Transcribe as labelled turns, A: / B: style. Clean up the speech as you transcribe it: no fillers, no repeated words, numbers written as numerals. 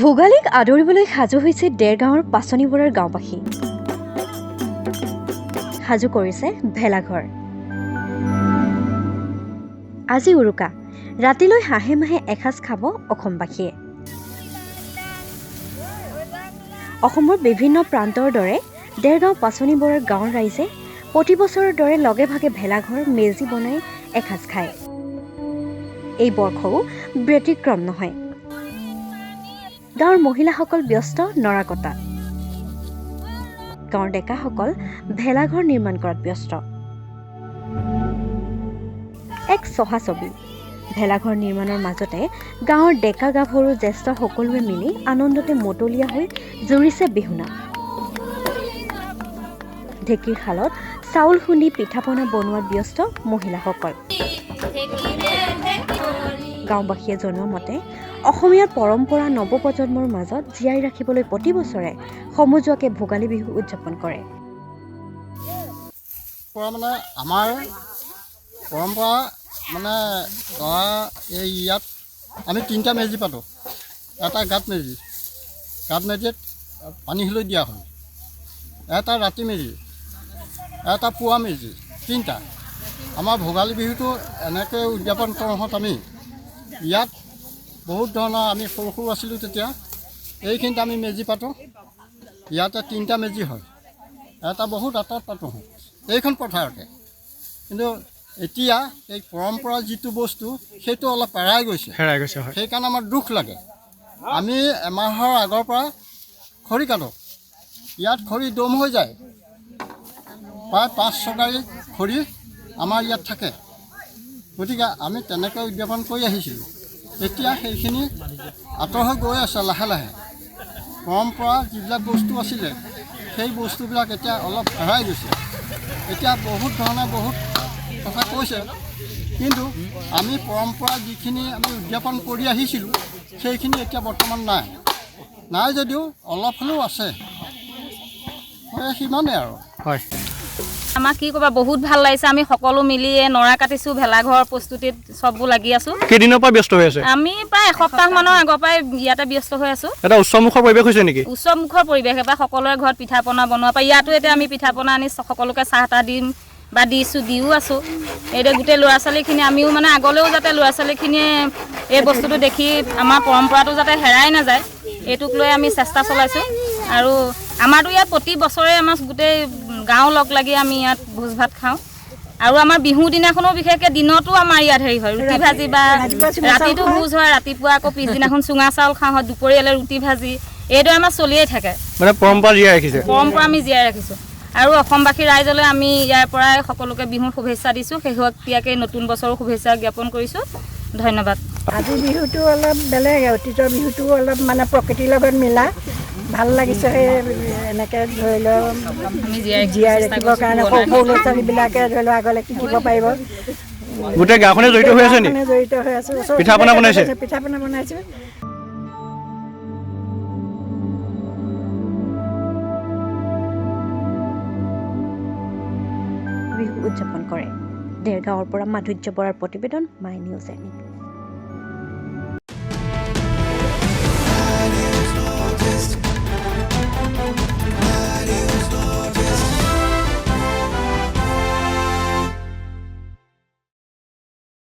A: ভোগালীক আদৰিবলৈ সাজু হৈছে ডেৰগাঁৱৰ পাচনিবৰাৰ গাঁওবাসী। সাজু কৰিছে ভেলাঘৰ। আজি উৰুকা, ৰাতিলৈ হাঁহে মাহে এসাঁজ খাব অসমবাসীয়ে। অসমৰ বিভিন্ন প্ৰান্তৰ দৰে ডেৰগাঁও পাচনিবৰাৰ গাঁৱৰ ৰাইজে প্ৰতি বছৰৰ দৰে লগে ভাগে ভেলাঘৰ মেজি বনাই এসাঁজ খায়। এই বৰ্ষও ব্যতিক্ৰম নহয়। গাঁৱৰ মহিলাসকল ব্যস্ত নৰা কটা, গাঁৱৰ ডেকাসকল ভেলাঘৰ নিৰ্মাণ কৰাত ব্যস্ত। এক চহা ছবি। ভেলাঘৰ নিৰ্মাণৰ মাজতে গাঁৱৰ ডেকা গাভৰু জ্যেষ্ঠ সকলোৱে মিলি আনন্দতে মতলীয়া হৈ জুৰিছে বিহুনাম। ঢেঁকীৰ শালত চাউল খুন্দি পিঠা পনা বনোৱাত ব্যস্ত মহিলাসকল। গাঁওবাসীয়ে জনোৱা মতে অসমীয়াৰ পৰম্পৰা নৱপ্ৰজন্মৰ মাজত জীয়াই ৰাখিবলৈ প্ৰতি বছৰে সমজুৱাকে ভোগালী বিহু উদযাপন কৰে।
B: মানে আমাৰ পৰম্পৰা মানে এই ইয়াত আমি 3টা মেজি পাতোঁ। এটা গাঁত মেজিত পানী হিলৈ দিয়া হয়, এটা ৰাতি মেজি, এটা পুৱা মেজি, 3টা। আমাৰ ভোগালী বিহুটো এনেকৈ উদযাপন কৰোঁহত আমি ইয়াত বহুত ধৰণৰ আমি সৰু সৰু আছিলোঁ তেতিয়া, এইখিনিত আমি মেজি পাতোঁ। ইয়াতে 3টা মেজি হয়, এটা বহুত আঁতৰত পাতোঁ এইখন পথাৰতে। কিন্তু এতিয়া এই পৰম্পৰা যিটো বস্তু সেইটো অলপ হেৰাই গৈছে। সেইকাৰণে আমাৰ দুখ লাগে। আমি এমাহৰ আগৰ পৰা খৰি কাটোঁ। ইয়াত খৰি দম হৈ যায়, প্ৰায় 5-6 গাড়ী খৰি আমাৰ ইয়াত থাকে। গতিকে আমি তেনেকৈ উদযাপন কৰি আহিছিলোঁ। এতিয়া সেইখিনি আঁতৰ হৈ গৈ আছে লাহে লাহে। পৰম্পৰা যিবিলাক বস্তু আছিলে সেই বস্তুবিলাক এতিয়া অলপ হেৰাই গৈছে। এতিয়া বহুত ধৰণে বহুত কথা কৈছে, কিন্তু আমি পৰম্পৰা যিখিনি আমি উদযাপন কৰি আহিছিলোঁ সেইখিনি এতিয়া বৰ্তমান নাই যদিও অলপ হ'লেও আছে। সিমানেই আৰু।
C: হয়, আমাক কি ক'বা, বহুত ভাল লাগিছে। আমি সকলো মিলি নৰা কাটিছোঁ, ভেলাঘৰ প্ৰস্তুতিত চববোৰ লাগি আছোঁ।
D: কেইদিনৰ পৰা ব্যস্ত হৈ আছে?
C: আমি প্ৰায় এসপ্তাহমানৰ আগৰ পৰাই ইয়াতে ব্যস্ত হৈ আছোঁ।
D: এটা উৎসৱমুখৰ পৰিৱেশ হৈছে নেকি?
C: উৎসৱমুখৰ পৰিৱেশ। এবাৰ সকলোৰে ঘৰত পিঠা পনা বনোৱাৰ পৰা ইয়াতো এতিয়া আমি পিঠা পনা আনি সকলোকে চাহ তাহ দিম বা দিও আছোঁ। এতিয়া গোটেই ল'ৰা ছোৱালীখিনি আমিও মানে আগলৈও যাতে ল'ৰা ছোৱালীখিনিয়ে এই বস্তুটো দেখি আমাৰ পৰম্পৰাটো যাতে হেৰাই নাযায়, এইটোক লৈ আমি চেষ্টা চলাইছোঁ। আৰু আমাৰতো ইয়াত প্ৰতি বছৰে আমাৰ গোটেই গাঁও লগ লাগি আমি ইয়াত ভোজ ভাত খাওঁ। আৰু আমাৰ বিহুৰ দিনাখনো বিশেষকৈ দিনতো আমাৰ ইয়াত হেৰি হয়, ৰুটি ভাজি বা ৰাতিটো ভোজ হয়, ৰাতিপুৱা আকৌ পিছদিনাখন চুঙা চাউল খাওঁ হয়, দুপৰীয়ালৈ ৰুটি ভাজি, এইদৰে আমাৰ চলিয়েই থাকে।
D: মানে পৰম্পৰা জীয়াই ৰাখিছে।
C: পৰম্পৰা আমি জীয়াই ৰাখিছোঁ। আৰু অসমবাসী ৰাইজলৈ আমি ইয়াৰ পৰাই সকলোকে বিহুৰ শুভেচ্ছা দিছোঁ। শেহতীয়াকৈ নতুন বছৰৰ শুভেচ্ছা জ্ঞাপন কৰিছোঁ। ধন্যবাদ।
E: আজি বিহুটো অলপ বেলেগ, অতীতৰ বিহুটো অলপ মানে প্ৰকৃতিৰ লগত মিলা ভাল লাগিছে। এনেকৈ ধৰি লওক
C: আমি
E: জীয়াই ৰাখিবৰ কাৰণে সৰু ল'ৰা ছোৱালীবিলাকে ধৰি লওক আগলৈ শিকিব পাৰিব।
D: গোটেই গাঁওখনে জড়িত হৈ আছে নেকি?
E: জড়িত হৈ আছোঁ।
D: পিঠা পনা বনাইছে?
E: পিঠা পনা বনাইছোঁ।
A: বিহু উদযাপন কৰে। ডেৰগাঁৱৰ পৰা মাধুৰ্য বৰাৰ প্ৰতিবেদন, মাই নিউজ এনি।